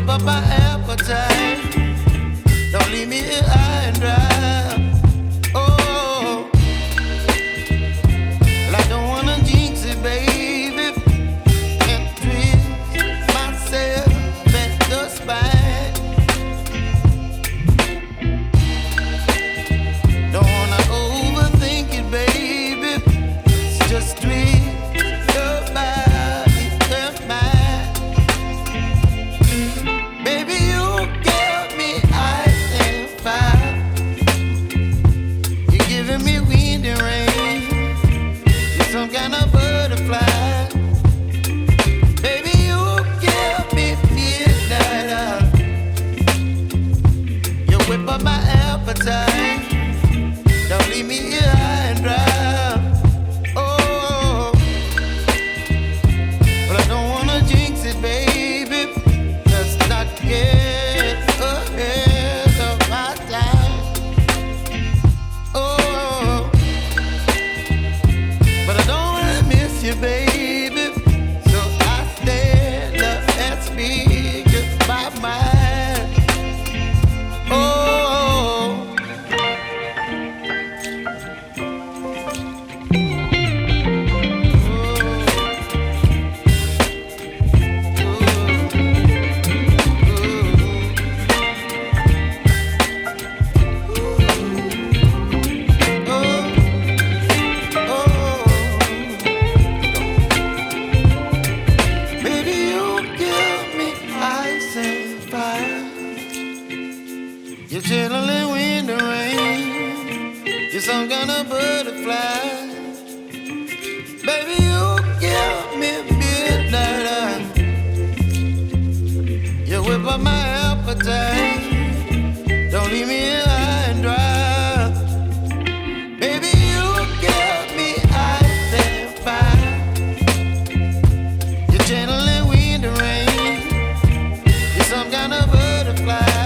up my appetite. Don't leave me here high and dry. Oh, well, I don't wanna jinx it, baby, and twist myself at the spine. Don't wanna overthink it, baby. It's just twist your body and mine. Baby, you give me ice and fire. You're giving me wind and rain. You're some kind of butterfly. Baby, you give me midnight. You whip up my appetite. Don't leave me here high and dry. Oh, but I don't wanna jinx it, baby. Let's not get ahead of my time. Oh, but I don't wanna miss you, baby. So I stand up and speak just my mind. Oh. Baby, you give me ice and fire. You're chilling wind and rain. You're some kind of butterfly. Baby, you give me midnight. You whip up my appetite. Don't leave me here high and dry. Baby, you give me ice and fire. You're channeling wind and rain. You're some kind of butterfly.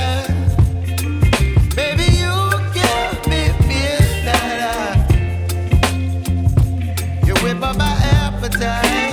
Baby, you give me midnight. You whip up my appetite.